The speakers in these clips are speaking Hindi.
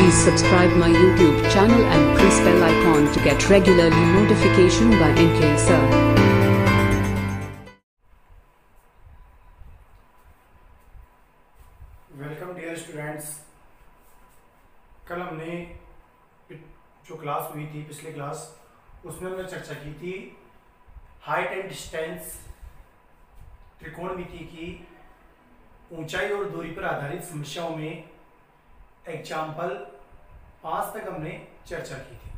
Please subscribe my YouTube channel and press bell icon to get regularly notification by NK Sir. Welcome dear students. कल हमने जो क्लास हुई थी पिछले क्लास उसमें हमने चर्चा की थी हाइट एंड डिस्टेंस त्रिकोणमिति की ऊंचाई और दूरी पर आधारित समस्याओं में एग्जाम्पल 5 तक हमने चर्चा की थी।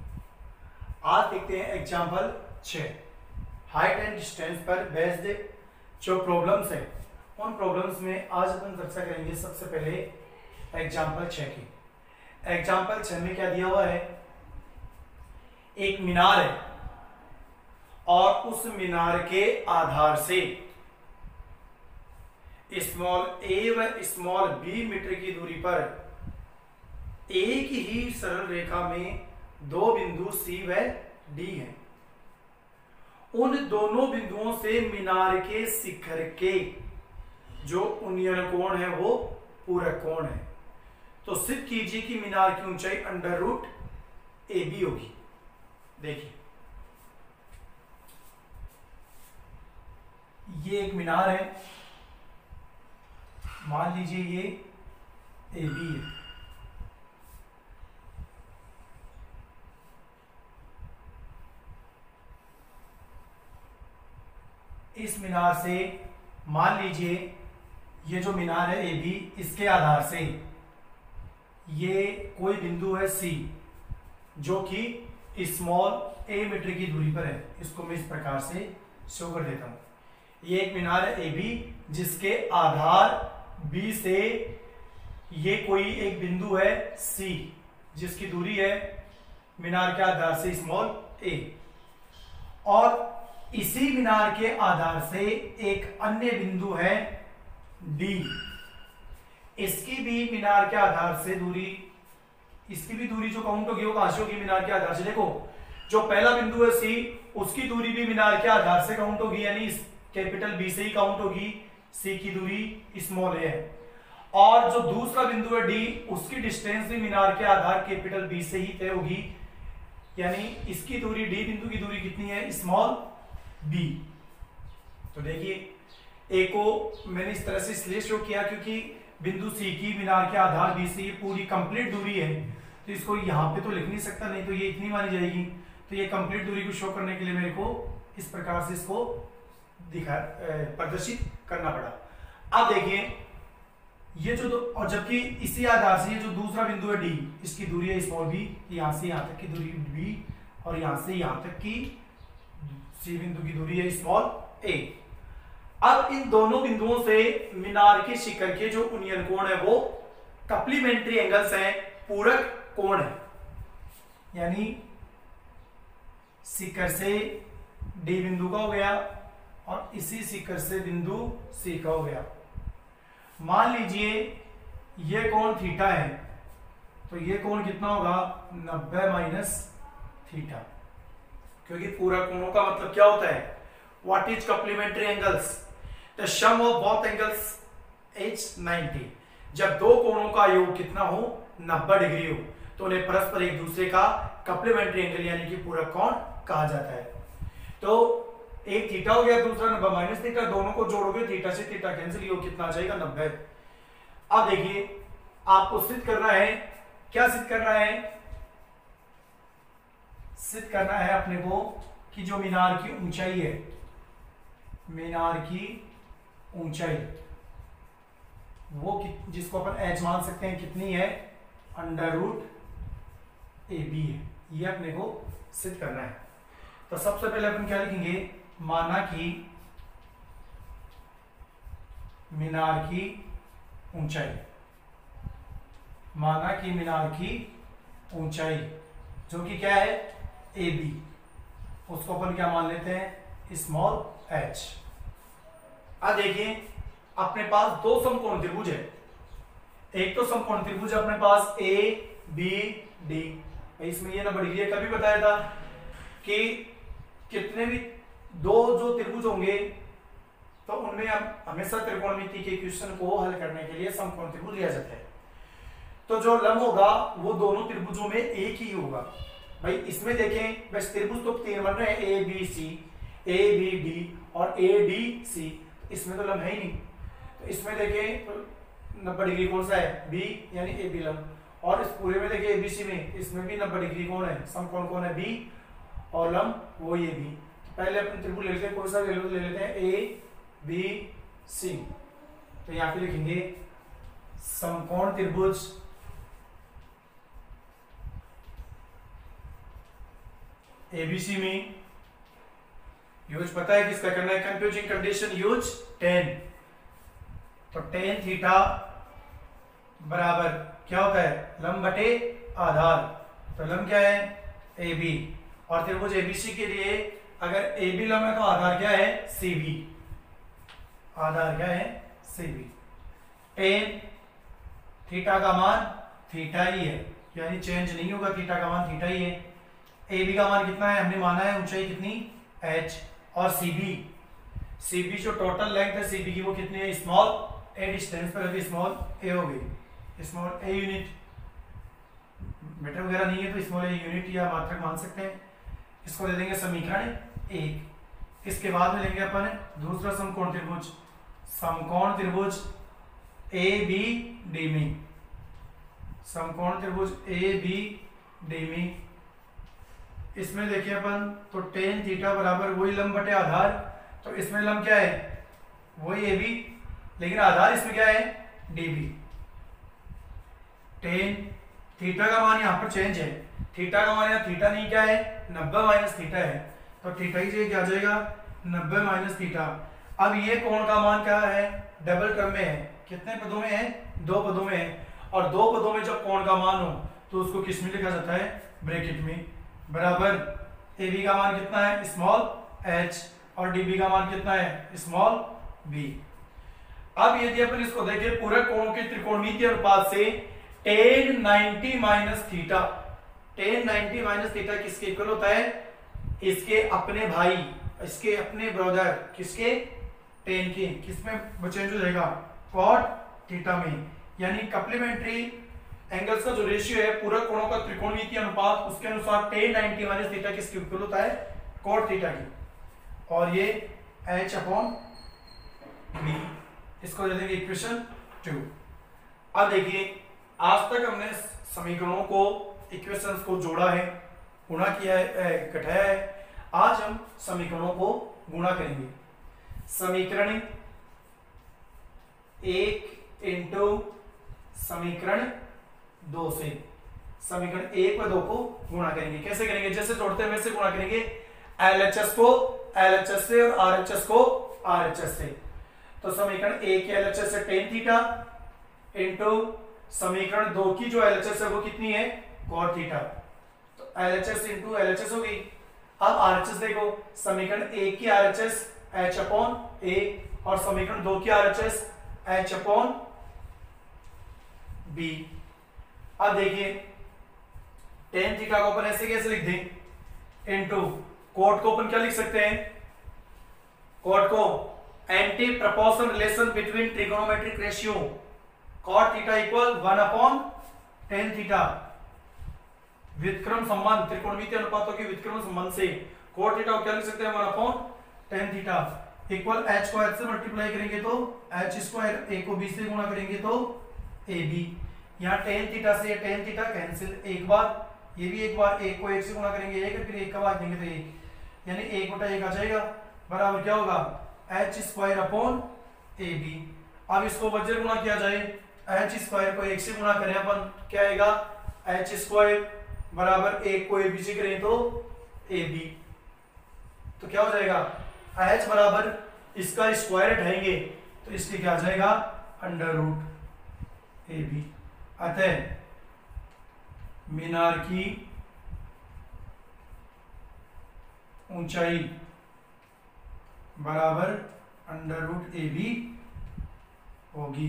आज देखते हैं एग्जाम्पल 6 हाइट एंड डिस्टेंस पर बेस्ड जो प्रॉब्लम्स है उन प्रॉब्लम्स में आज अपन चर्चा करेंगे। सबसे पहले एग्जाम्पल 6 की। एग्जाम्पल 6 में क्या दिया हुआ है, एक मीनार है और उस मीनार के आधार से स्मॉल ए व स्मॉल बी मीटर की दूरी पर एक ही सरल रेखा में दो बिंदु सी व डी हैं। उन दोनों बिंदुओं से मीनार के शिखर के जो उन्नयन कोण है वो पूरक कोण है। तो सिद्ध कीजिए कि मीनार की ऊंचाई अंडर रूट ए बी होगी। देखिए ये एक मीनार है, मान लीजिए ये ए बी है। इस मीनार से मान लीजिए ये जो मीनार है ए बी, इसके आधार से ये कोई बिंदु है सी जो कि स्मॉल ए मीटर की दूरी पर है। इसको मैं इस प्रकार से शो कर देता हूं। ये एक मीनार है ए बी जिसके आधार बी से ये कोई एक बिंदु है सी जिसकी दूरी है मीनार के आधार से स्मॉल ए, और इसी मीनार के आधार से एक अन्य बिंदु है डी। इसकी भी मीनार के आधार से दूरी, इसकी भी दूरी जो काउंट होगी वो कहां से होगी, मीनार के आधार से। देखो जो पहला बिंदु है सी उसकी दूरी भी मीनार के आधार से काउंट होगी, यानी कैपिटल बी से ही काउंट होगी। सी की दूरी स्मॉल ए है, और जो दूसरा बिंदु है डी उसकी डिस्टेंस भी मीनार के आधार कैपिटल बी से ही तय होगी, यानी इसकी दूरी डी बिंदु की दूरी कितनी है, स्मॉल बी। तो देखिए ए को मैंने इस तरह से इसलिए शो किया क्योंकि बिंदु सी की मीनार के आधार बी से पूरी कंप्लीट दूरी है, तो इसको यहां पे तो लिख नहीं सकता, नहीं तो ये इतनी मानी जाएगी। तो ये कंप्लीट दूरी को शो करने के लिए मेरे को इस प्रकार से इसको प्रदर्शित करना पड़ा। अब देखिए ये जो और जबकि इसी आधार से ये जो दूसरा बिंदु है डी, इसकी दूरी है स्मॉल बी, यहां से यहां तक की दूरी बी और यहां से यहां तक की सी बिंदु की दूरी है स्मॉल ए। अब इन दोनों बिंदुओं से मीनार के शिखर के जो उन्नयन कोण है वो कप्लीमेंट्री एंगल्स हैं, पूरक कोण है, यानी शिखर से डी बिंदु का हो गया और इसी शिखर से बिंदु सी का हो गया। मान लीजिए ये कोण थीटा है, तो ये कोण कितना होगा, 90 माइनस थीटा, क्योंकि पूरक कोणों का मतलब क्या होता है, what is complementary angles, the sum of both angles is 90। जब दो कोणों का योग कितना हो, 90 डिग्री हो, तो उन्हें परस्पर एक दूसरे का कप्लीमेंट्री एंगल यानी कि पूरक कोण कहा जाता है। तो एक थीटा हो गया, दूसरा 90 माइनस थीटा, दोनों को जोड़ोगे थीटा से थीटा कैंसिल, योग कितना आ जाएगा, 90। अब देखिए आपको सिद्ध करना है, क्या सिद्ध करना है, सिद्ध करना है अपने को कि जो मीनार की ऊंचाई है, मीनार की ऊंचाई वो जिसको अपन एच मान सकते हैं कितनी है, अंडर रूट ए बी है। ये अपने को सिद्ध करना है। तो सबसे पहले अपन क्या लिखेंगे, माना कि मीनार की ऊंचाई, माना कि मीनार की ऊंचाई जो कि क्या है ए बी, उसको अपन क्या मान लेते हैं, स्मॉल एच। अब देखिए अपने पास दो समकोण त्रिभुज है, एक तो समकोण त्रिभुज अपने पास ए बी डी। इसमें ये नंबर ये कभी बताया था कि कितने भी दो जो त्रिभुज होंगे तो उनमें हम हमेशा त्रिकोणमिति के क्वेश्चन को हल करने के लिए समकोण त्रिभुज लिया जाता है। तो जो लंब होगा वो दोनों त्रिभुजों में एक ही होगा। भाई इसमें देखें, बस त्रिभुज तो 3 बन रहे हैं, A B C, A B D और ए डी सी, इसमें तो लंब है ही नहीं। तो इसमें देखें तो 90 डिग्री कौन सा है, बी, यानी ए बी लंब। और इस पूरे में देखिए एबीसी में, इसमें भी 90 डिग्री कौन है, समकोण कौन है, बी, और लंब वो ये बी। तो पहले अपन त्रिभुज ले लेते हैं, कौन सा ले लेते हैं, ए बी सी। तो यहाँ पे लिखेंगे समकोण त्रिभुज एबीसी में यूज पता है किसका करना है, कंफ्यूजिंग कंडीशन यूज tan। तो tan थीटा बराबर क्या होता है, लंब बटे आधार। तो लंब क्या है, ए बी, और त्रिभुज एबीसी के लिए अगर ए बी लंब है तो आधार क्या है, सी बी, आधार क्या है, सी बी। tan थीटा का मान थीटा ही है, यानी चेंज नहीं होगा, थीटा का मान थीटा ही है। ए बी का मान कितना है, हमने माना है ऊंचाई कितनी, h, और सी बी जो टोटल लेंथ है सी बी की वो कितनी है, स्मॉल ए, डिस्टेंस पर अभी स्मॉल ए हो गई, स्मॉल ए यूनिट, मीटर वगैरह नहीं है तो स्मॉल ए यूनिट या मात्रक मान सकते हैं। इसको ले लेंगे समीकरण 1। इसके बाद में लेंगे अपन दूसरा समकोण त्रिभुज, समकोण त्रिभुज ए बी डी में, समकोण त्रिभुज ए बी डी में। इसमें देखिए अपन तो tan थीटा बराबर वही लंब बटे आधार। तो इसमें लंब क्या है, वही ए बी, लेकिन आधार इसमें क्या है, डी बी। tan थीटा का मान यहाँ पर चेंज है, थीटा का मान यहाँ थीटा नहीं क्या है, 90 माइनस थीटा है। तो थीटा की जगह क्या आ जाएगा, 90 माइनस थीटा। अब ये कोण का मान क्या है, डबल टर्म में है, कितने पदों में है, 2 पदों में है। और 2 पदों में जब कोण का मान हो तो उसको किस में लिखा जाता है, ब्रैकेट में, बराबर ए बी का मान कितना है, स्मॉल h, और डी बी का मान कितना है, स्मॉल b। अब यदि अपन इसको देखें पूरे कोण के त्रिकोणमितीय अनुपात से tan 90 minus theta, tan 90 minus theta किसके इक्वल होता है, इसके अपने भाई, इसके अपने ब्रदर, किसके, tan के, किसमें चेंज हो जाएगा, cot थीटा में। यानी कप्लीमेंट्री एंगल्स का जो रेशियो है पूरा कोणों का त्रिकोणमितीय अनुपात, उसके अनुसार tan 90 माइनस थीटा किसके इक्वल होता है, cot थीटा की। और ये h अपॉन b, इसको दे देंगे इक्वेशन 2। अब देखिए आज तक हमने समीकरणों को, इक्वेशंस को जोड़ा है, गुणा किया है, घटाया है। आज हम समीकरणों को गुणा करेंगे। समीकरण 1 इंटू समीकरण 2 से समीकरण 1 व 2 को गुणा करेंगे। कैसे करेंगे, जैसे जोड़ते हैं वैसे गुणा करेंगे। एलएचएस को एलएचएस से और आरएचएस को आरएचएस से। तो समीकरण 1 के एलएचएस से tan थीटा इंटू समीकरण 2 की जो एलएचएस है वो कितनी है, cot थीटा। तो एलएचएस इंटू एलएचएस होगी। अब आरएचएस देखो, समीकरण 1 की आरएचएस h अपॉन a और समीकरण 2 की आरएचएस h अपॉन b। अब देखिए tan थीटा को अपन ऐसे कैसे लिख दें, इनटू cot को अपन क्या लिख सकते हैं, cot को anti proportional relation between trigonometric ratio, cot theta equal 1 upon tan theta. व्युत्क्रम संबंध, त्रिकोणमितीय अनुपातों के व्युत्क्रम संबंध से cot थीटा को क्या लिख सकते हैं, 1 upon tan theta equal h को h से मल्टीप्लाई करेंगे तो h स्क्वायर, a को b से गुणा करेंगे तो ab। यहाँ tan थीटा से tan थीटा कैंसिल, एक बार ये भी एक बार, एक को एक से गुणा करेंगे एक, फिर एक का भाग देंगे तो एक, यानी 1/1 आ जाएगा, बराबर क्या होगा, h स्क्वायर अपॉन ab। अब इसको वज्र गुणा किया जाए, h स्क्वायर को 1 से गुणा करें अपन, क्या आएगा, h स्क्वायर बराबर 1 को ab से करें तो ab। तो क्या हो जाएगा, h बराबर इसका स्क्वायर हटाएंगे तो इसलिए क्या आ जाएगा, अंडर रूट ab। अतः मीनार की ऊंचाई बराबर अंडर रूट ए बी होगी।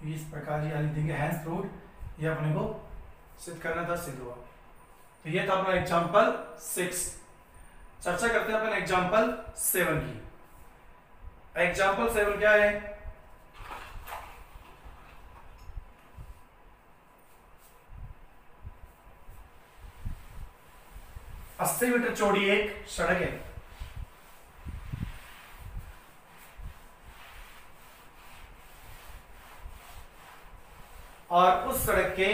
इस प्रकार ये लिख देंगे, हैंस रूट, ये अपने को सिद्ध करना था, सिद्ध हुआ। तो ये था अपना एग्जाम्पल 6। चर्चा करते हैं अपन एग्जाम्पल 7 की। एग्जाम्पल 7 क्या है, 80 मीटर चौड़ी एक सड़क है। और उस सड़क के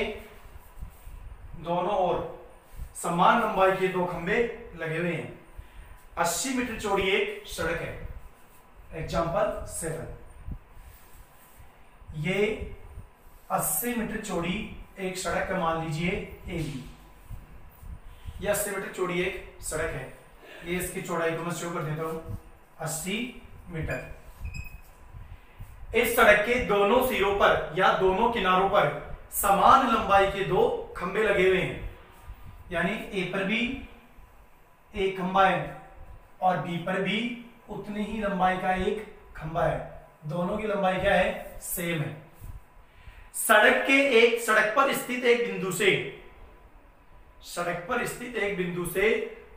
दोनों ओर समान लंबाई के दो खंबे लगे हुए हैं। 80 मीटर चौड़ी एक सड़क है। एग्जाम्पल 7। ये 80 मीटर चौड़ी एक सड़क है, मान लीजिए ए बी। ये 80 मीटर चौड़ी एक सड़क है। ये इसकी चौड़ाई को मैं शो कर देता हूं 80 मीटर। इस सड़क के दोनों सिरों पर या दोनों किनारों पर समान लंबाई के दो खंबे लगे हुए हैं। यानी ए पर भी एक खंबा है और बी पर भी उतनी ही लंबाई का एक खंबा है। दोनों की लंबाई क्या है? सेम है। सड़क पर स्थित एक बिंदु से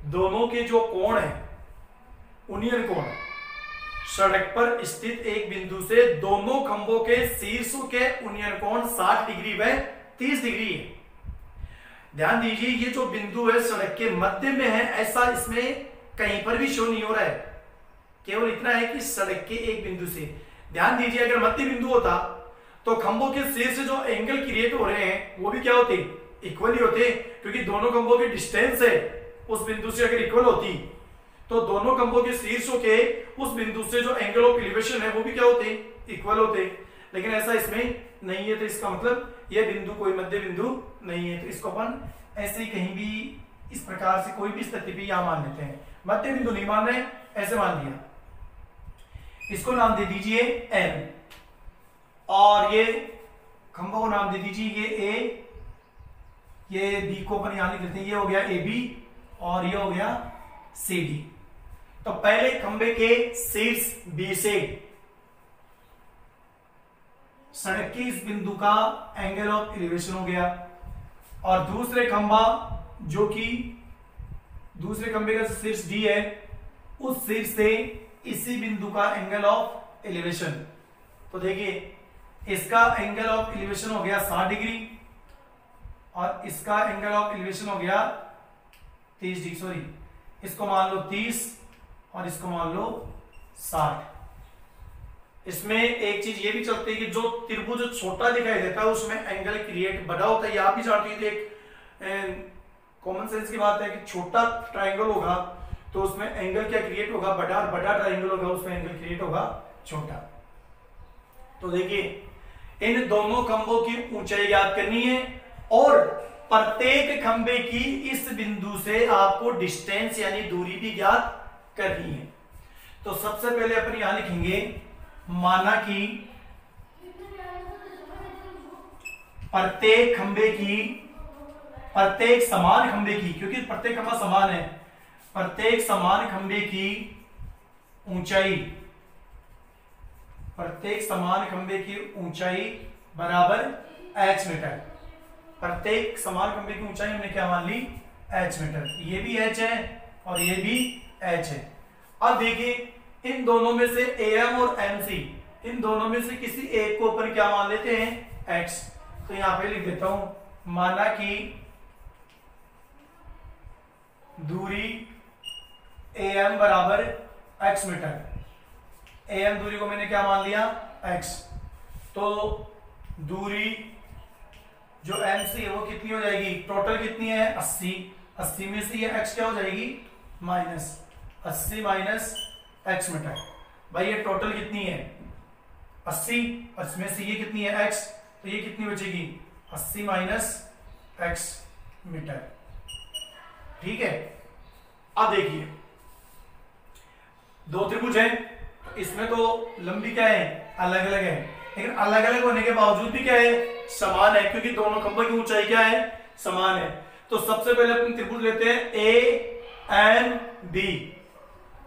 दोनों के जो कोण है, यूनियन कोण, सड़क पर स्थित एक बिंदु से दोनों खंभों के शीर्षों के यूनियन कोण 60 डिग्री व 30 डिग्री है। ध्यान दीजिए, ये जो बिंदु है सड़क के मध्य में है, ऐसा इसमें कहीं पर भी शो नहीं हो रहा है। केवल इतना है कि सड़क के एक बिंदु से। ध्यान दीजिए, अगर मध्य बिंदु होता तो खंभों के शीर्ष से जो एंगल क्रिएट हो रहे हैं वो भी क्या होते? इक्वल ही होते, क्योंकि दोनों खंभों की डिस्टेंस है उस बिंदु से अगर इक्वल होती तो दोनों खंभों के शीर्षों के उस बिंदु से जो एंगल ऑफ एलिवेशन है वो भी क्या होते? इक्वल होते। लेकिन ऐसा इसमें नहीं है, तो इसका मतलब यह बिंदु कोई मध्य बिंदु नहीं है। तो इसको अपन ऐसे ही कहीं भी इस प्रकार से कोई भी स्थिति पे यहां मान लेते हैं। मध्य बिंदु नहीं मान रहे, ऐसे मान लिया। इसको नाम दे दीजिए N, और ये खंभों को नाम दे दीजिए ये A, ये B को अपन यहां लिख देते हैं। ये हो गया AB और ये हो गया CD। तो पहले खंभे के शीर्ष B से सड़क के इस बिंदु का एंगल ऑफ एलिवेशन हो गया, और दूसरे खंभा जो कि दूसरे खंभे का शीर्ष D है, उस शीर्ष से इसी बिंदु का एंगल ऑफ एलिवेशन। तो देखिए, इसका एंगल ऑफ एलिवेशन हो गया 60 डिग्री और इसका एंगल ऑफ एलिवेशन हो गया 30 डिग्री, सॉरी, इसको मान लो 30 और इसको मान लो 60। इसमें एक चीज ये भी चलती है कि जो त्रिभुज छोटा दिखाई देता है उसमें एंगल क्रिएट बड़ा होता है। ये आप भी जानते हैं, एक कॉमन सेंस की बात है कि छोटा ट्राइंगल होगा तो उसमें एंगल क्या क्रिएट होगा? बड़ा, और बड़ा ट्राइंगल होगा उसमें एंगल क्रिएट होगा छोटा। तो देखिए, इन दोनों खंभों की ऊंचाई ज्ञात करनी है और प्रत्येक खंभे की इस बिंदु से आपको डिस्टेंस यानी दूरी भी ज्ञात करनी है। तो सबसे पहले अपन यहां लिखेंगे, माना कि प्रत्येक समान खंभे की, क्योंकि प्रत्येक खंभा समान है, प्रत्येक समान खंभे की ऊंचाई बराबर h मीटर। प्रत्येक समान खंभे की ऊंचाई हमने क्या मान ली? h metre. ये भी h है और ये भी h है। अब देखिए, इन दोनों में से AM और MC, इन दोनों में से किसी एक को अपन क्या मान लेते हैं? x। तो यहां पे लिख देता हूं, माना कि दूरी AM बराबर x मीटर। AM दूरी को मैंने क्या मान लिया? x। तो दूरी जो MC है वो कितनी हो जाएगी? टोटल कितनी है? 80। 80 में से ये x क्या हो जाएगी? Minus 80 minus x metre. भाई ये टोटल कितनी है? 80, इसमें से ये कितनी है? x। तो ये कितनी बचेगी? 80 माइनस x मीटर। ठीक है। अब देखिए, दो त्रिभुज है, इसमें तो लंबी क्या है? अलग अलग है, लेकिन अलग अलग होने के बावजूद भी क्या है? समान है, क्योंकि दोनों खंभों की ऊंचाई क्या है? समान है। तो सबसे पहले अपन त्रिभुज लेते हैं ANB।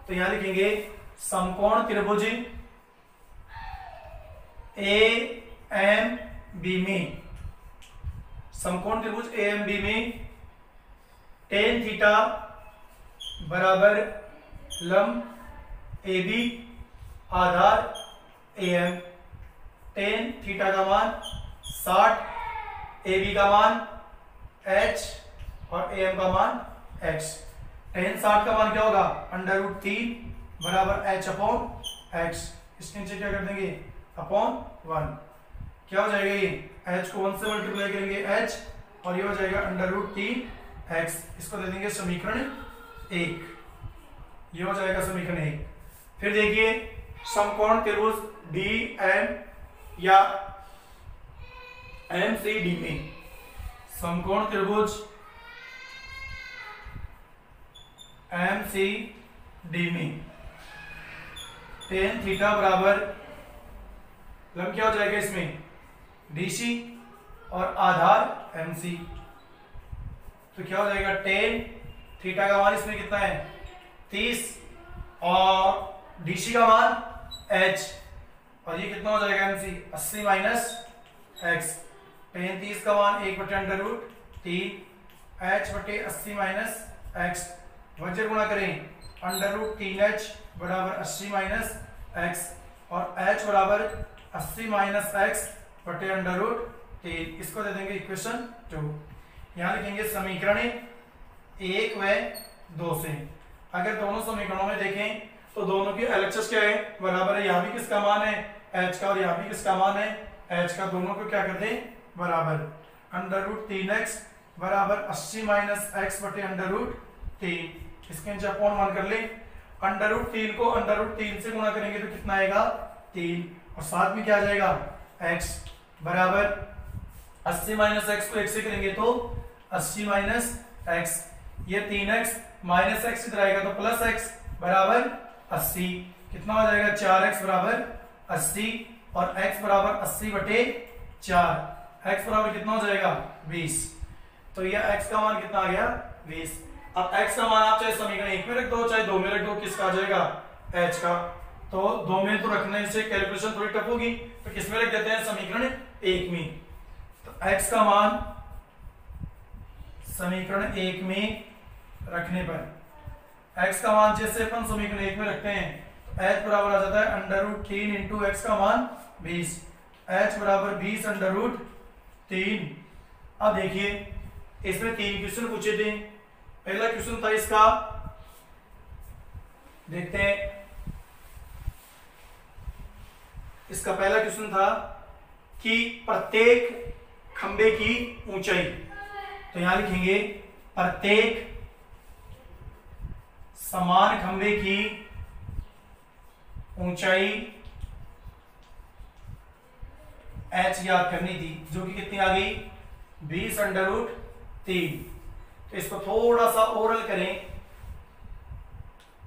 तो यहां लिखेंगे समकोण त्रिभुज AMB में, समकोण त्रिभुज AMB में tan थीटा बराबर लंब AB Aadhaar AM। tan theta का मान 60, AB का मान h और AM का मान x। tan 60 का मान क्या होगा, √3 बराबर h अपॉन x। इसके नीचे क्या कर देंगे, अपॉन 1। क्या हो जाएगा, ये h को 1 से मल्टीप्लाई करेंगे h, और ये हो जाएगा √3x। इसको दे देंगे समीकरण 1। ये हो जाएगा समीकरण 1। फिर देखिए समकोण त्रिभुज DM या MCD में, समकोण त्रिभुज MCD में tan थीटा बराबर लंब क्या हो जाएगा इसमें, DC और आधार MC। तो क्या हो जाएगा, tan थीटा का मान इसमें कितना है 30 और DC का मान h, और ये कितना हो जाएगा MC 80 माइनस x। tan 30 का मान 1/√3 h बटे 80 माइनस x। वजह गुणा करें √3h बराबर 80 माइनस x, और h बराबर 80 माइनस x बटे √3। इसको दे देंगे इक्वेशन 2। यहाँ लिखेंगे समीकरण 1 व 2 से। अगर दोनों समीकरणों में देखें तो दोनों की LHS क्या है, बराबर है। यहाँ भी किसका मान है, h का, और यहाँ भी किसका मान है, h का। दोनों को क्या कर दें, बराबर। √3x बराबर 80 माइनस x बटे √3। इसके नीचे अपॉन 1 कर ले। √3 को √3 से गुणा करेंगे तो कितना आएगा, 3, और साथ में क्या आ जाएगा, x बराबर 80 माइनस x को 1 से करेंगे तो 80 माइनस x। ये 3x माइनस x इधर आएगा तो प्लस x बराबर 80। कितना हो जाएगा, 4x बराबर 80, और x बराबर 80 बटे 4। x बराबर कितना हो जाएगा, 20। तो ये x का मान कितना आ गया, 20। अब x का मान आप चाहे समीकरण 1 में रख दो चाहे 2 में रख दो, किसका आ जाएगा, h का। तो 2 में तो रखने से कैलकुलेशन थोड़ी टफ होगी, तो किस में रख देते हैं, समीकरण 1 में। तो x का मान समीकरण 1 में रखने पर, x का मान जैसे अपन समीकरण 1 में रखते हैं तो h बराबर आ जाता है √3 इंटू x का मान 20, h बराबर 20 √3। अब देखिए इसमें 3 क्वेश्चन पूछे थे। पहला क्वेश्चन था इसका, देखते हैं। इसका पहला क्वेश्चन था कि प्रत्येक खंबे की ऊंचाई, तो यहां लिखेंगे प्रत्येक समान खंबे की ऊंचाई h याद करनी थी, जो कि कितनी आ गई, 20 √3। तो इसको थोड़ा सा ओरल करें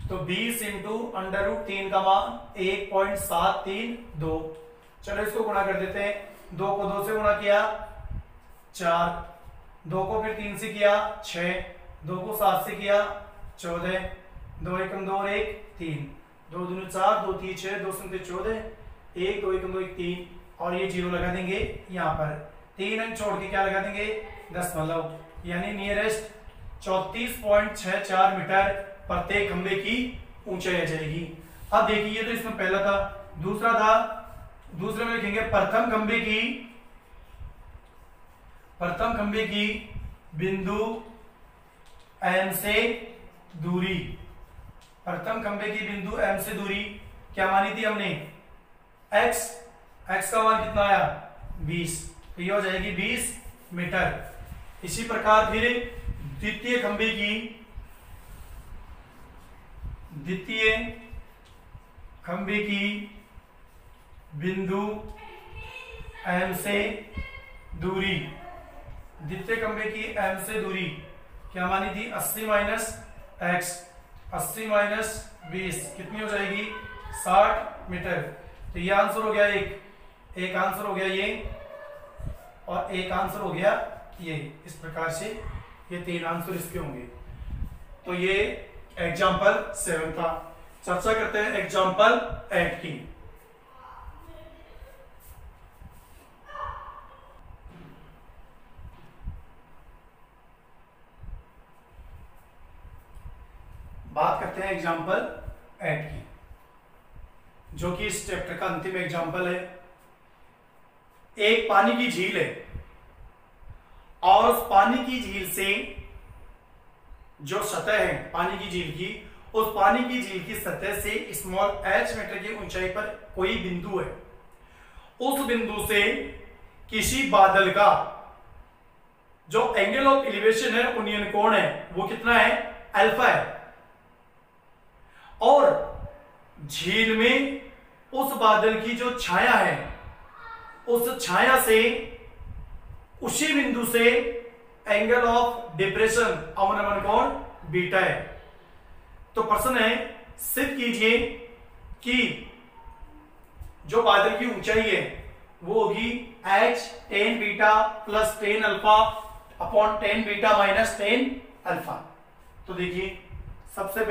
तो 20 इंटू √3 का मान 1.732। चलो इसको गुणा कर देते हैं। 2 को 2 से गुणा किया 4, 2 को फिर 3 से किया 6, 2 को 7 से किया 14, 2 एकम 2 और 1 3, 2 दूनी 4, 2 3 6, 2 संते 14, 1 2 एकम 2 1 3, और ये 0 लगा देंगे यहाँ पर। 3 अंक छोड़ के क्या लगा देंगे, दशमलव, यानी नियरेस्ट 34.64 मीटर प्रत्येक खंबे की ऊंचाई आ जाएगी। अब देखिए ये तो इसमें पहला था। दूसरा था, दूसरे में लिखेंगे प्रथम खंबे की बिंदु M से दूरी। प्रथम खंबे की बिंदु M से दूरी क्या मानी थी हमने, x का मान कितना आया, 20, तो ये हो जाएगी 20 मीटर। इसी प्रकार फिर द्वितीय खंबे की बिंदु M से दूरी, द्वितीय खंबे की M से दूरी क्या मानी थी, 80 माइनस x, 80 माइनस 20 कितनी हो जाएगी, 60 मीटर। तो ये आंसर हो गया, एक आंसर हो गया ये, और एक आंसर हो गया ये। इस प्रकार से ये 3 आंसर इसके होंगे। तो ये एग्जाम्पल 7 था। चर्चा करते हैं एग्जाम्पल 8 की। बात करते हैं एग्जाम्पल 8 की, जो कि इस चैप्टर का अंतिम एग्जाम्पल है। एक पानी की झील है और उस पानी की झील से जो सतह है पानी की झील की, उस पानी की झील की सतह से स्मॉल h मीटर की ऊंचाई पर कोई बिंदु है, उस बिंदु से किसी बादल का जो एंगल ऑफ एलिवेशन है, उन्नयन कोण है, वो कितना है, अल्फा है। और झील में उस बादल की जो छाया है, उस छाया से उसी बिंदु से एंगल ऑफ डिप्रेशन अवनमन कोण बीटा है। तो प्रश्न है, सिद्ध कीजिए कि जो बादल की ऊंचाई है वो होगी h tan beta plus tan alpha upon tan beta minus tan alpha. तो देखिए सबसे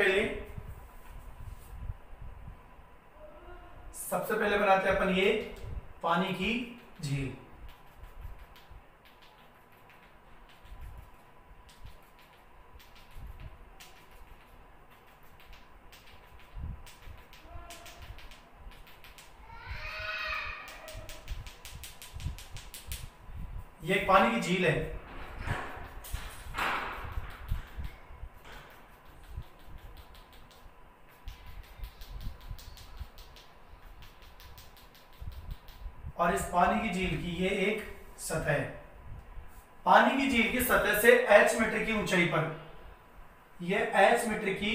पहले बनाते हैं अपन ये पानी की झील। ये एक पानी की झील है। और इस पानी की झील की ये एक सतह है। पानी की झील की सतह से h मीटर की ऊंचाई पर, ये h मीटर की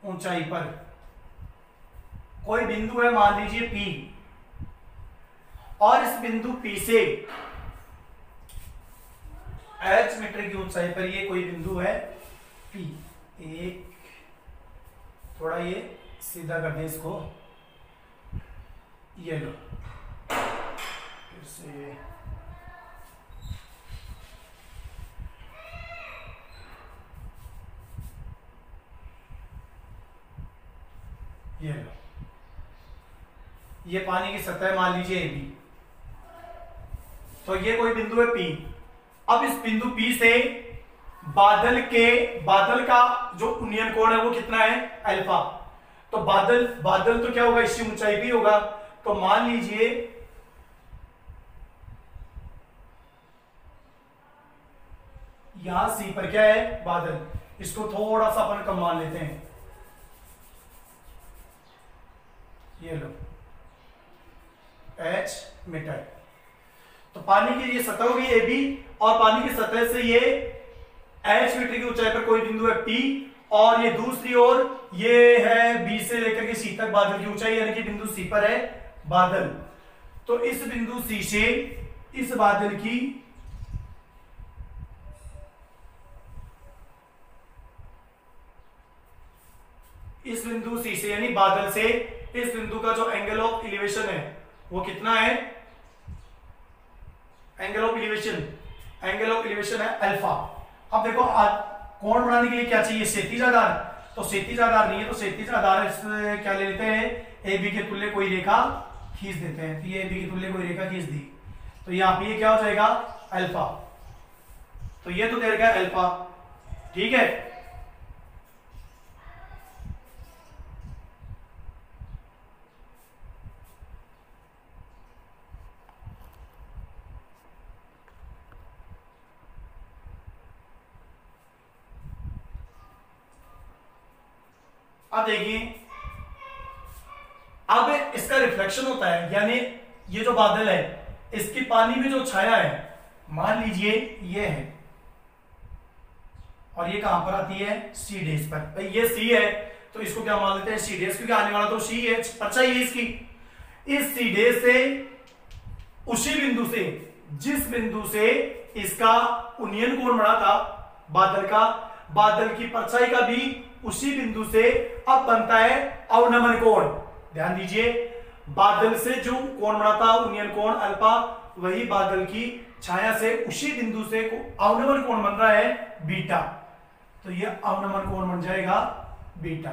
ऊंचाई पर कोई बिंदु है, मान लीजिए P, और इस बिंदु P से h मीटर की ऊंचाई पर ये कोई बिंदु है P। एक थोड़ा ये सीधा कर दें इसको, ये लो फिर से, ये लो, ये पानी की सतह मान लीजिए AB। तो ये कोई बिंदु है P। अब इस बिंदु P से बादल का जो उन्नयन कोण है वो कितना है, अल्फा। तो बादल तो क्या होगा, इसकी ऊंचाई भी होगा। तो मान लीजिए यहां C पर क्या है, बादल। इसको थोड़ा सा अपन कम मान लेते हैं, ये लो h मीटर। तो पानी की ये सतह होगी AB, और पानी की सतह से ये h मीटर की ऊंचाई पर कोई बिंदु है P, और ये दूसरी ओर ये है B से लेकर के C तक बादल की ऊंचाई, यानी कि बिंदु C पर है बादल। तो इस बिंदु C से इस बादल की इस बिंदु C से यानी बादल से इस बिंदु का जो एंगल ऑफ एलिवेशन है वो कितना है, एंगल ऑफ एलिवेशन है अल्फा। अब देखो कोण बनाने के लिए क्या चाहिए, क्षैतिज आधार। तो क्षैतिज आधार नहीं है, तो क्षैतिज आधार क्या ले लेते हैं, AB के तुल्य कोई रेखा खींच देते हैं। तो ये AB के तुल्य कोई रेखा खींच दी, तो यहाँ पे ये क्या हो जाएगा, अल्फा। तो ये तो दे रखा है अल्फा, ठीक है। अब देखिए, अब इसका रिफ्लेक्शन होता है, यानी ये जो बादल है इसकी पानी में जो छाया है, मान लीजिए ये है, और ये कहां पर आती है, C डेज पर। भाई ये C है तो इसको क्या मान लेते हैं, C डेज, क्योंकि आने वाला तो C है, परछाई है इसकी। इस C डेज से उसी बिंदु से, जिस बिंदु से इसका उन्नयन कोण बना था बादल का, बादल की परछाई का भी उसी बिंदु से अब बनता है अवनमन कोण। ध्यान दीजिए, बादल से जो कोण बना था उन्नयन कोण अल्फा, वही बादल की छाया से उसी बिंदु से अवनमन कोण बन रहा है बीटा। तो ये अवनमन कोण बन जाएगा बीटा,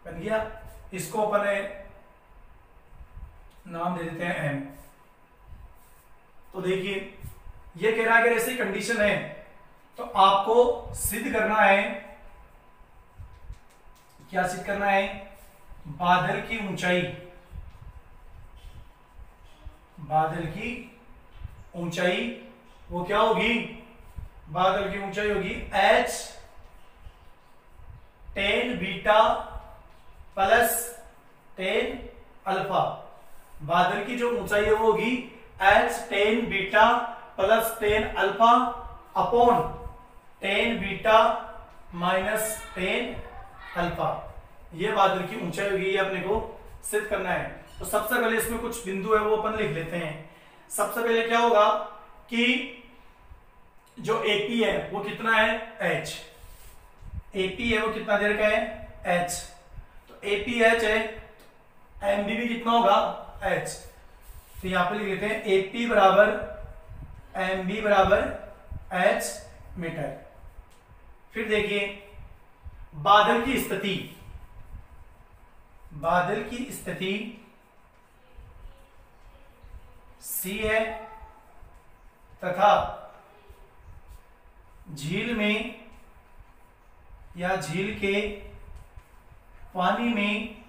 बन गया। इसको अपन नाम दे देते हैं M। तो देखिए ये कह रहा है अगर ऐसी कंडीशन है तो आपको सिद्ध करना है, क्या सिद्ध करना है, बादल की ऊंचाई वो क्या होगी, बादल की ऊंचाई होगी h tan beta plus tan alpha. बादल की जो ऊंचाई है वो होगी h tan beta plus tan alpha upon tan beta minus tan alpha. ये बादल की ऊंचाई होगी, ये अपने को सिद्ध करना है। तो सबसे पहले इसमें कुछ बिंदु है वो अपन लिख लेते हैं। सबसे पहले क्या होगा कि जो एपी है वो कितना है h, एपी है वो कितना देर का है h, तो एपी h है, एमबी भी कितना होगा h। तो यहां पे लिख लेते हैं एपी बराबर एमबी बराबर h मीटर। फिर देखिए बादल की स्थिति, बादल की स्थिति C है तथा झील में या झील के पानी में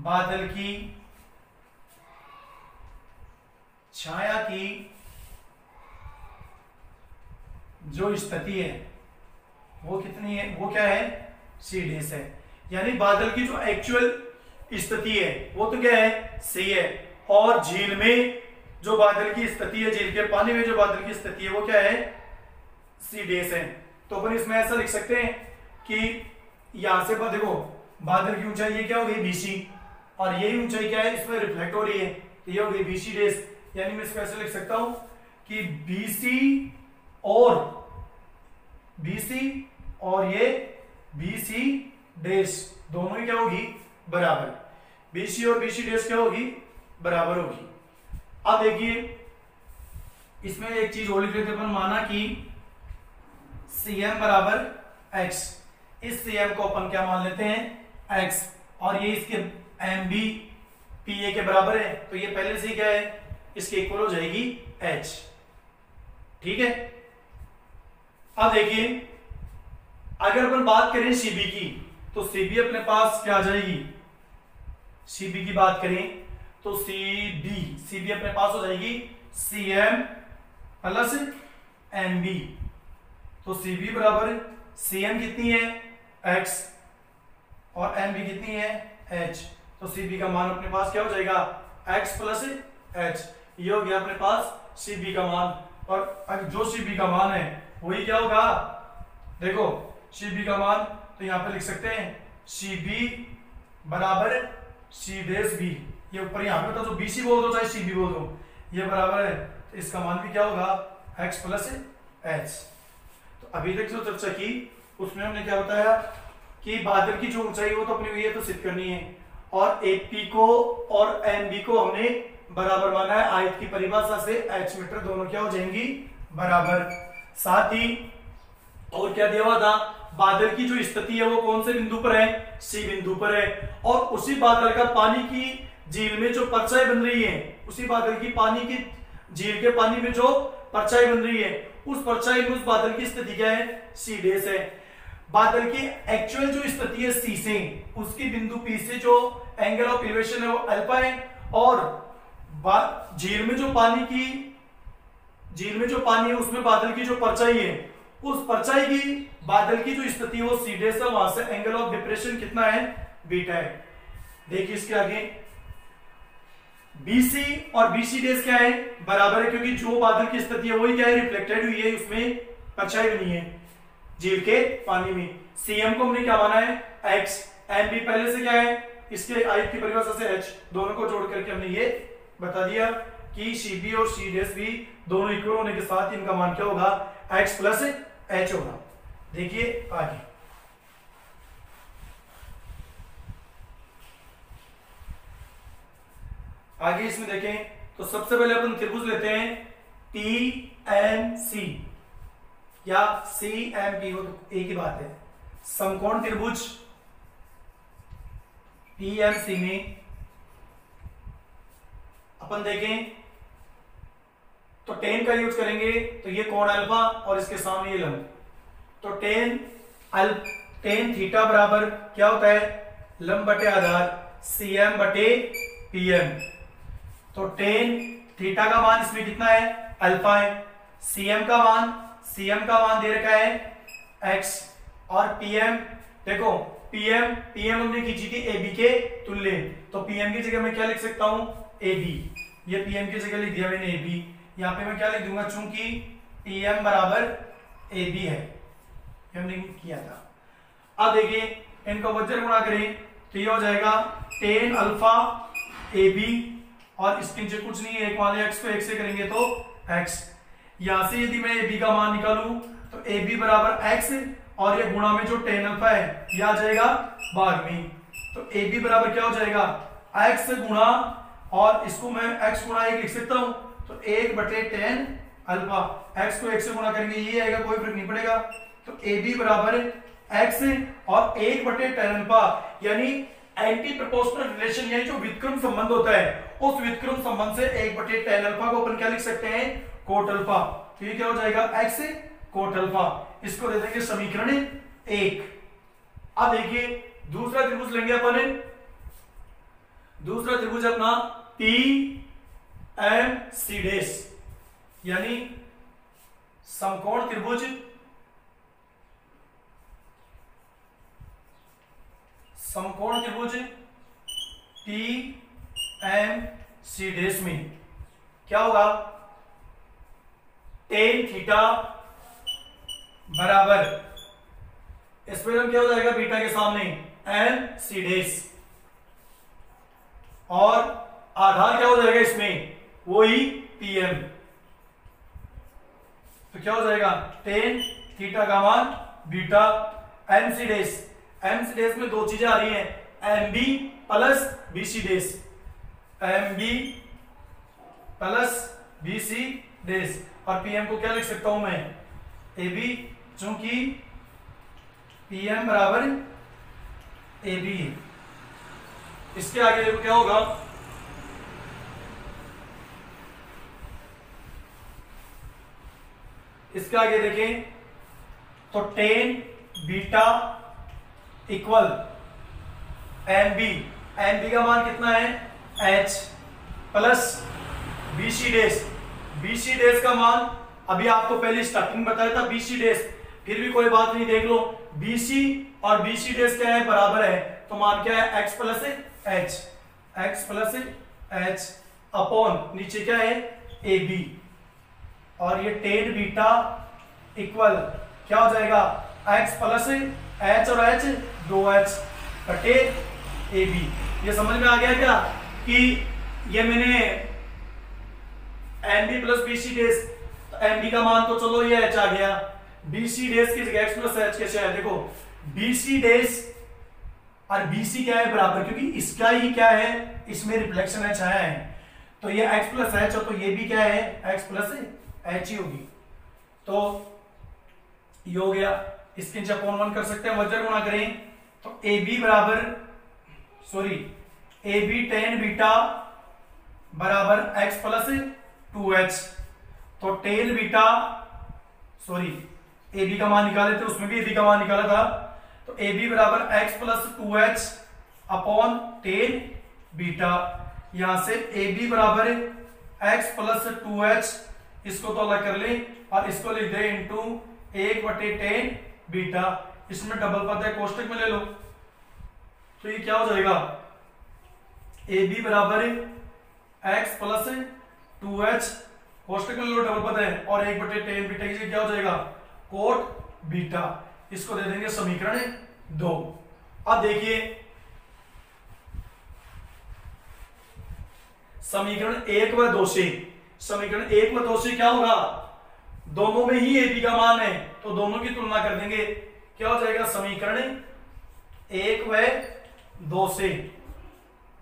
बादल की छाया की जो स्थिति है वो कितनी है, वो क्या है C डेश है। यानी बादल की जो एक्चुअल स्थिति है वो तो क्या है C है, और झील में जो बादल की स्थिति है, झील के पानी में जो बादल की स्थिति है वो क्या है C डेश है। तो अपन इसमें ऐसा लिख सकते हैं कि यहां से देखो बादल की ऊंचाई ये क्या हो गई BC, और यही ऊंचाई क्या है इसमें रिफ्लेक्ट हो रही है, तो ये हो गई BC डेश। यानी मैं इसको ऐसे लिख सकता हूं कि BC और ये BC डेश दोनों ही क्या होगी बराबर, BC और BC डेश क्या होगी बराबर होगी। अब देखिए इसमें एक चीज और लिख लेते अपन, माना कि CM बराबर x, इस CM को अपन क्या मान लेते हैं x, और ये इसके MB PA के बराबर है, तो ये पहले से क्या है इसके इक्वल हो जाएगी h। ठीक है। अब देखिए अगर अपन बात करें CB की, तो CB अपने पास क्या आ जाएगी, CB की बात करें तो CB अपने पास हो जाएगी CM प्लस MB। तो CB बराबर CM कितनी है x और MB कितनी है h, तो CB का मान अपने पास क्या हो जाएगा x प्लस h। ये हो गया अपने पास CB का मान, और जो CB का मान है वही क्या होगा, देखो CB का मान तो यहां पे लिख सकते हैं CB बराबर C डेश B, ये ऊपर यहां पे तो जो BC बोल दो चाहे CB बोल दो ये बराबर है, तो इसका मान भी क्या होगा x प्लस h। तो अभी तक जो चर्चा की उसमें हमने क्या बताया कि बादल की जो ऊंचाई वो तो अपनी हुई है तो सिद्ध करनी है, और AP को और MB को हमने बराबर माना है, आयत की परिभाषा से h मीटर दोनों क्या हो जाएंगी बराबर। साथ ही और क्या दिया हुआ था, बादल की जो स्थिति है वो कौन से बिंदु पर है C बिंदु पर है, और उसी बादल का पानी की झील में जो परछाई बन रही है, उसी बादल की पानी की झील के पानी में जो परछाई बन रही है उस परछाई में उस बादल की स्थिति क्या है C डेश है। बादल की एक्चुअल जो स्थिति है C से, उसकी बिंदु P से जो एंगल ऑफ एलिवेशन है वो अल्फा है, और झील में जो पानी है उसमें बादल की जो परछाई है, उस परछाई की बादल की जो स्थिति है वो C डेश है, वहां से एंगल ऑफ डिप्रेशन कितना है बीटा है। देखिए इसके आगे BC और BC डेश क्या है बराबर है, क्योंकि जो बादल की स्थिति है वही क्या है रिफ्लेक्टेड हुई है, उसमें परछाई बनी है झील के पानी में। CM को हमने क्या माना है x, MB पहले से क्या है इसके आयत की परिभाषा से h, दोनों को जोड़ करके हमने ये बता दिया कि CB और C डेश भी दोनों इक्वल होने के साथ इनका मान क्या होगा x प्लस h होगा। देखिए आगे इसमें देखें तो सबसे पहले अपन त्रिभुज लेते हैं PNC या CMP, वो तो एक ही बात है। समकोण त्रिभुज PMC में अपन देखें तो tan का यूज करेंगे, तो ये कोण अल्फा और इसके सामने ये लंब, तो tan थीटा बराबर क्या होता है लंब बटे आधार CM बटे PM। तो tan थीटा का मान इसमें कितना है अल्फा है, सीएम का मान दे रखा है x, और पीएम देखो पीएम हमने खींची थी AB के तुल्य, तो पीएम की जगह मैं क्या लिख सकता हूं AB, ये पीएम की जगह लिख दिया मैंने AB, यहां पे मैं क्या लिख दूंगा चूंकि पीएम बराबर AB है, हमने किया था। अब देखिए इनको वज्र गुणा करें तो ये हो जाएगा tan अल्फा AB, और इसके नीचे कुछ नहीं है, एक मान लिया x को 1 से करेंगे तो x, यहां से यदि मैं AB का मान निकालूं तो AB बराबर x, और ये गुणा में जो tan अल्फा है ये आ जाएगा भाग में, तो AB बराबर क्या हो जाएगा x गुणा, और इसको मैं x गुणा 1 लिख सकता हूं, तो 1/tan अल्फा, x को 1 से गुणा करेंगे ये आएगा, कोई फर्क नहीं पड़ेगा, तो AB बराबर x और 1/tan अल्फा, यानी एंटी प्रोपोर्शनल रिलेशन, यानी जो व्युत्क्रम संबंध होता है उस व्युत्क्रम संबंध से 1/tan अल्फा को अपन क्या लिख सकते हैं कोट अल्फा, तो ये क्या हो जाएगा x कोट अल्फा, इसको दे देंगे समीकरण 1। अब देखिए दूसरा त्रिभुज लेंगे अपन, दूसरा त्रिभुज अपना PMC डैश, यानी समकोण त्रिभुज PMC डैश में क्या होगा tan थीटा बराबर, इसमें हम क्या हो जाएगा बीटा के सामने MC डैश, और आधार क्या हो जाएगा इसमें वही PM, तो क्या हो जाएगा tan थीटा का मान beta MC dash, MC dash में दो चीजें आ रही हैं MB plus BC dash, MB plus BC dash, और PM को क्या लिख सकता हूं मैं AB, चूंकि PM बराबर AB है। इसके आगे देखो क्या होगा, इसके आगे देखें तो tan बीटा इक्वल MB का मान कितना है H प्लस BC डैश का मान अभी आपको पहले स्टार्टिंग बताया था BC डैश, फिर भी कोई बात नहीं, देख लो BC और BC डैश क्या है बराबर है, तो मान क्या है x प्लस H अपॉन नीचे क्या है AB, और ये tan बीटा इक्वल क्या हो जाएगा x प्लस H और H 2H कटे AB। ये समझ में आ गया क्या कि ये मैंने MB प्लस BC डैश, तो MB का मान तो चलो ये H आ गया, BC डैश की जगह x प्लस H कैसे है, देखो BC डैश और BC क्या है बराबर, क्योंकि इसका ही क्या है इसमें रिफ्लेक्शन है छाया है, तो ये x प्लस H और तो ये भी क्या है x प्लस H ही होगी, तो ये हो गया, इसके नीचे अपॉन 1 कर सकते हैं, वज्र गुणा करें तो AB बराबर AB tan बीटा बराबर x प्लस 2H, तो tan बीटा AB का मान निकाले थे, उसमें भी AB का मान निकाला था, तो AB बराबर x plus 2H upon tan beta, यहां से AB बराबर x प्लस 2H, इसको तो अलग कर ले और इसको लिख दे इंटू 1/tan बीटा, इसमें डबल पद है कोष्टक में ले लो, तो ये क्या हो जाएगा AB बराबर x प्लस 2H, कोष्टक में ले लो डबल पद है, और 1/tan बीटा की जगह क्या हो जाएगा कोट बीटा, इसको दे देंगे समीकरण 2। अब देखिए समीकरण 1 व 2 से, समीकरण 1 व 2 से क्या होगा, दोनों में ही AB का मान है तो दोनों की तुलना कर देंगे, क्या हो जाएगा समीकरण 1 व 2 से,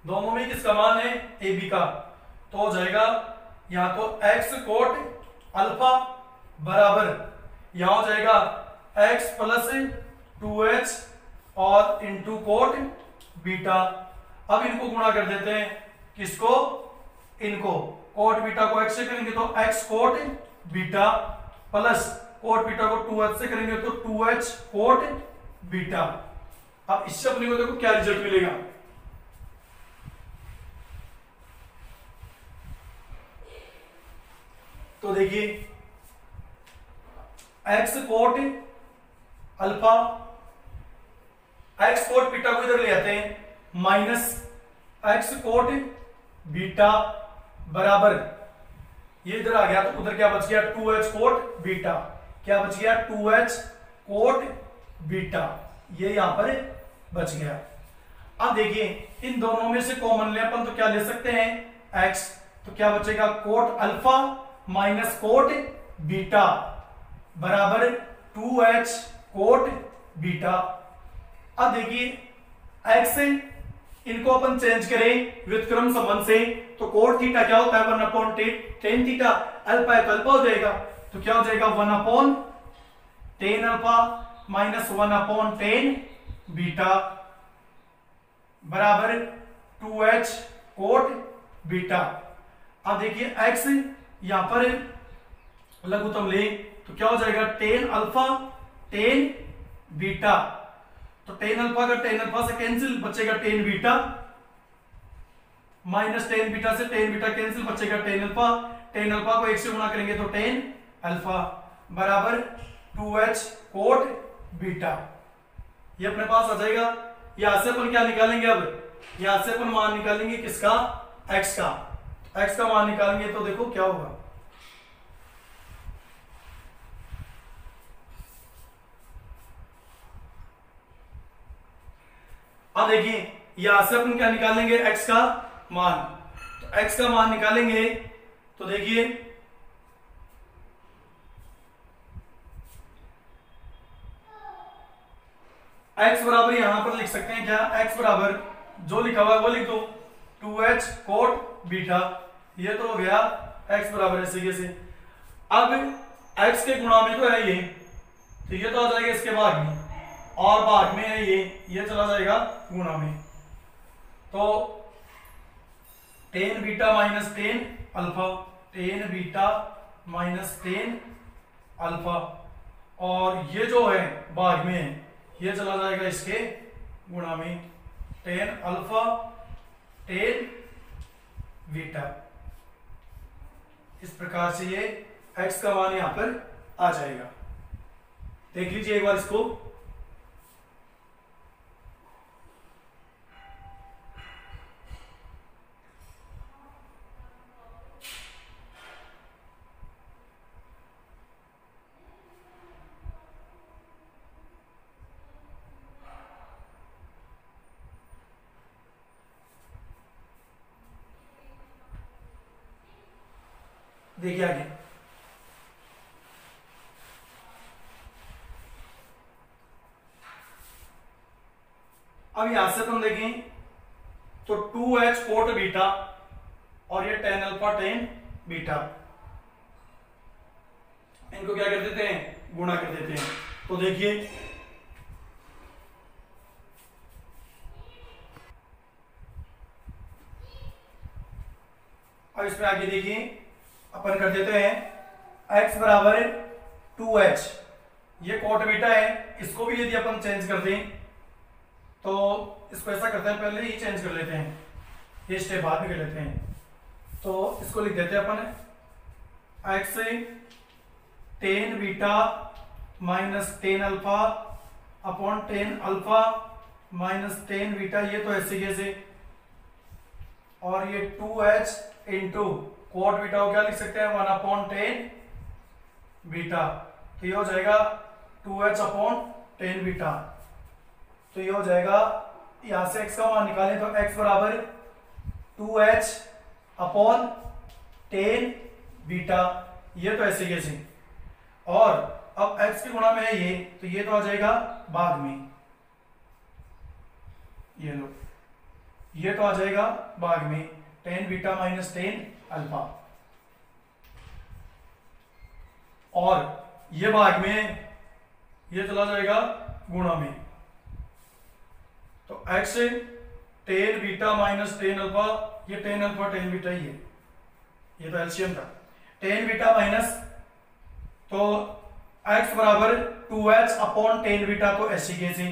दोनों में किसका मान है AB का, तो हो जाएगा यहां तो x कोट अल्फा बराबर, यहां हो जाएगा x प्लस 2H और इंटू कोट बीटा। अब इनको गुणा कर देते हैं, किसको, इनको, कोट बीटा को x से करेंगे तो x quote beta plus quote beta को 2H से करेंगे तो 2H कोट बीटा। अब इससे अपने को देखो क्या रिजल्ट मिलेगा, तो देखिए x quote alpha, x quote beta को इधर ले आते हैं माइनस एक्स कोट बीटा बराबर, ये इधर आ गया तो उधर क्या बच गया 2h कोट बीटा, क्या बच गया 2h कोट बीटा, ये यहां पर बच गया। अब देखिए इन दोनों में से कॉमन ले अपन तो क्या ले सकते हैं x, तो क्या बचेगा coat alpha minus cot beta बराबर 2h कोट बीटा। अब देखिए x इनको अपन चेंज करें व्युत्क्रम संबंध से तो कोट थीटा क्या होता है 1/tan थीटा, अल्फा है तो अल्फा हो जाएगा, तो क्या हो जाएगा 1/tan alpha minus 1/tan beta बराबर 2h कोट बीटा। अब देखिए x यहां पर लघुत्तम ले तो क्या हो जाएगा tan अल्फा tan बीटा, तो tan अल्फा का tan अल्फा से कैंसिल बचेगा tan beta minus tan beta से tan बीटा कैंसिल बचेगा tan अल्फा, tan अल्फा को 1 से गुणा करेंगे तो tan अल्फा बराबर 2h कोट बीटा, ये अपने पास आ जाएगा। यहां से अपन क्या निकालेंगे, अब यहां से अपन मान निकालेंगे किसका x का, x का मान निकालेंगे तो देखो क्या होगा, अब देखिए यहां से अपन क्या निकालेंगे x का मान, तो x का मान निकालेंगे तो देखिए x बराबर यहां पर लिख सकते हैं क्या, x बराबर जो लिखा हुआ है वो लिख दो 2h कोट बीटा, ये तो हो गया x बराबर ऐसे से। अब x के गुणा में तो है ये, तो ये तो आ जाएगा इसके भाग में, और भाग में है ये चला जाएगा गुणा में, तो tan beta minus tan alpha, tan beta minus tan alpha, और ये जो है भाग में है ये चला जाएगा इसके गुणा में, tan अल्फा tan बीटा। इस प्रकार से ये x का मान यहां पर आ जाएगा। देख लीजिए एक बार इसको, देखिए आगे अब यहां से हम देखें तो 2h कोट बीटा और ये tan अल्फा tan बीटा, इनको क्या कर देते हैं गुणा कर देते हैं, तो देखिए अब इसमें आगे देखिए अपन कर देते हैं x बराबर 2h, ये कोट बीटा है, इसको भी यदि अपन चेंज कर दें तो इसको ऐसा करते हैं पहले ही चेंज कर लेते हैं, ये स्टेप बाद में कर लेते हैं, तो इसको लिख देते हैं अपन x tan beta minus tan alpha upon tan alpha minus tan beta, ये तो ऐसे कैसे, और ये 2h इंटू कोट बीटा को क्या लिख सकते हैं 1/tan बीटा, तो ये हो जाएगा 2h अपॉन tan बीटा, तो ये हो जाएगा यहां से x का मान निकालें तो x बराबर 2h अपॉन tan बीटा, ये तो ऐसे कैसे, और अब x के गुणा में है ये, तो ये तो आ जाएगा बाद में, ये लो ये तो आ जाएगा भाग में tan beta minus tan alpha, और ये भाग में ये चला जाएगा गुणा में, तो x tan beta minus tan alpha, ये tan अल्फा tan बीटा ही है, ये तो एलसीएम था, tan बीटा माइनस, तो x बराबर 2h अपॉन tan बीटा, तो ऐसे कैसे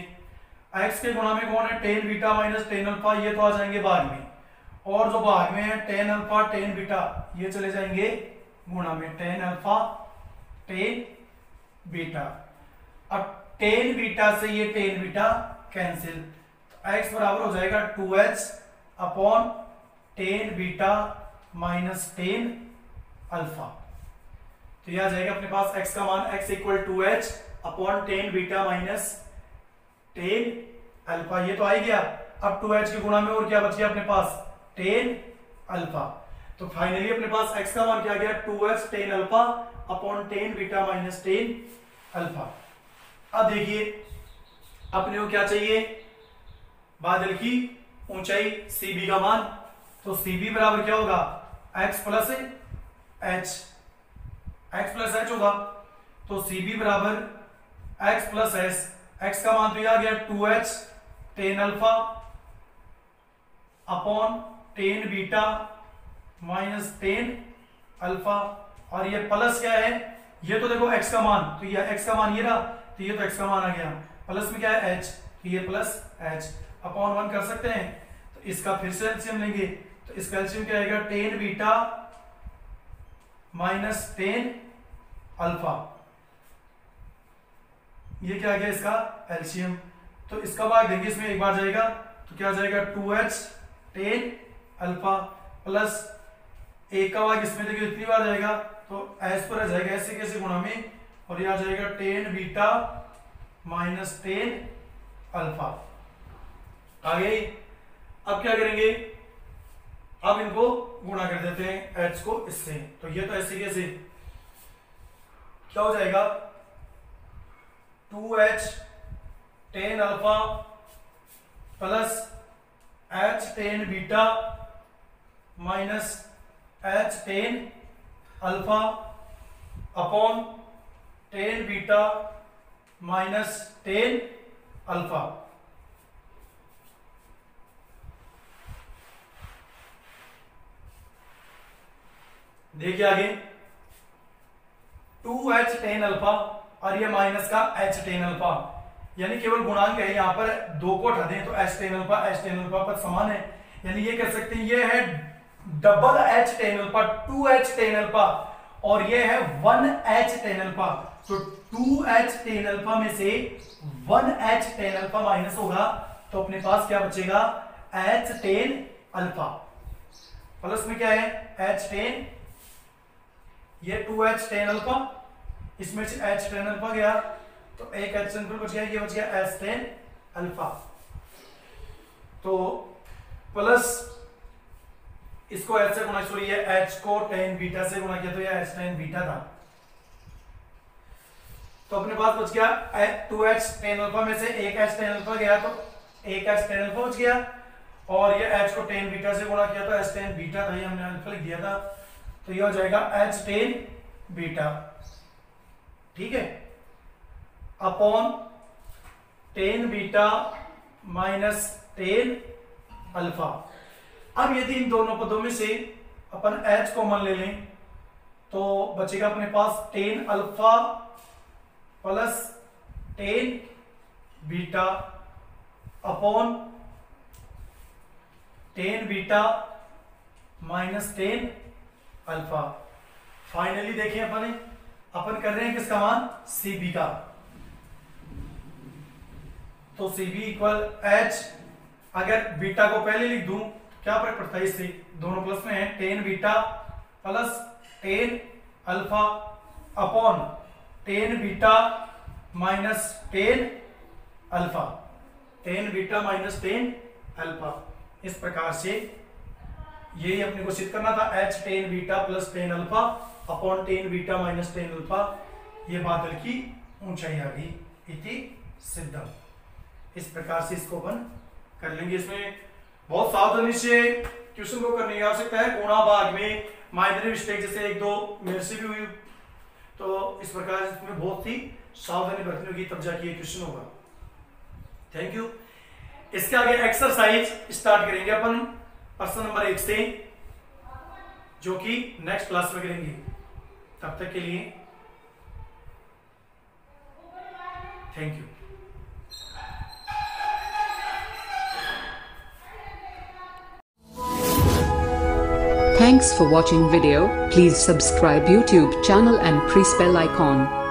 x के गुणा में कौन है tan beta minus tan alpha, ये तो आ जाएंगे भाग में, और जो भाग में है tan अल्फा tan बीटा ये चले जाएंगे गुणा में, tan अल्फा tan बीटा। अब टेन बीटा से ये टेन बीटा कैंसिल, तो x बराबर हो जाएगा 2h upon ten beta minus ten alpha. तो यह आ जाएगा अपने पास x का मान x equal 2h upon ten beta minus ten alpha. ये तो आ ही गया। अब 2h के गुणा में और क्या बच गया अपने पास, टेन अल्फा। तो फाइनली अपने पास x का मान क्या गया, 2h tan alpha upon ten beta minus ten alpha. अब देखिए अपने को क्या चाहिए, बादल की ऊंचाई CB का मान। तो CB बराबर क्या होगा, x प्लस h होगा। तो CB बराबर x प्लस s, x का मान तो यह आ गया 2h tan alpha upon ten beta minus ten alpha, और ये प्लस क्या है, ये तो देखो x का मान, तो ये x का मान ये रहा, तो ये तो x का मान आ गया, प्लस में क्या है h, तो ये प्लस h अपॉन 1 कर सकते हैं। तो इसका फिर से एलसीएम लेंगे, तो इसका एलसीएम क्या आएगा, ten beta minus ten alpha, ये क्या आ गया इसका एलसीएम। तो इसका भाग देंगे, इसमें एक बार जाएगा तो क्या आ जाएगा 2h टेन अल्फा प्लस एक का भाग इसमें देखिए इतनी बार जाएगा तो एस पर आ जाएगा ऐसे कैसे गुणा में, और यह आ जाएगा ten beta minus ten alpha. आ गई। अब क्या करेंगे, अब इनको गुणा कर देते हैं h को इससे, तो ये तो ऐसे कैसे क्या हो जाएगा, 2h ten alpha plus h ten beta minus h tan alpha upon ten beta minus ten alpha. देखिए आगे 2h टेन अल्फा और ये माइनस का h टेन अल्फा, यानी केवल गुणांक है, यहां पर दो को हटा दें तो h टेन अल्फा पर समान है, यानी ये कह सकते हैं ये है double h tan alpha 2h tan alpha, और ये है 1h टेन अल्फा। तो 2h टेन अल्फा में से 1h टेन अल्फा माइनस होगा तो अपने पास क्या बचेगा, h टेन अल्फा। प्लस में क्या है h टेन, ये 2h टेन अल्फा, इसमें से h टेन अल्फा गया तो एक h टेन अल्फा बच गया, ये बच गया h टेन अल्फा। तो प्लस इसको h से गुणा, सॉरी ये h को टेन बीटा से गुणा किया तो ये h टेन बीटा था, तो अपने पास बच गया 2h टेन अल्फा में से एक h टेन अल्फा गया तो एक h टेन अल्फा बच गया, और ये h को टेन बीटा से गुणा किया तो h टेन बीटा था, ये हमने अल्फा लिख दिया था, तो ये हो जाएगा h टेन बीटा, ठीक है, upon ten beta minus ten alpha. अब यदि इन दोनों पदों में से अपन h कॉमन ले लें तो बचेगा अपने पास ten alpha plus ten beta upon ten beta minus ten alpha. Finally देखिए अपन कर रहे हैं किसका मान, CB का, तो CB इक्वल h, अगर बीटा को पहले लिख दूं क्या फर्क पड़ता है इससे, दोनों प्लस में है, tan beta plus tan alpha upon ten beta minus ten alpha, ten beta minus ten alpha. इस प्रकार से यही अपने को सिद्ध करना था, h tan beta plus tan alpha upon ten beta minus ten alpha, ये बादल की ऊंचाई आ गई, इति सिद्धम। इस प्रकार से इसको अपन कर लेंगे। इसमें बहुत सावधानी से क्वेश्चन को करने की आवश्यकता है, गुणा भाग में माइनर मिस्टेक जैसे एक दो मेरे से भी हुई, तो इस प्रकार इसमें बहुत ही सावधानी बरतनी होगी, तब जाके ये क्वेश्चन होगा। Thank you. इसके आगे एक्सरसाइज स्टार्ट करेंगे अपन प्रश्न नंबर 1 से, जो कि नेक्स्ट क्लास में करेंगे। तब तक के लिए thank you. Thanks for watching video. Please subscribe YouTube channel and press bell icon.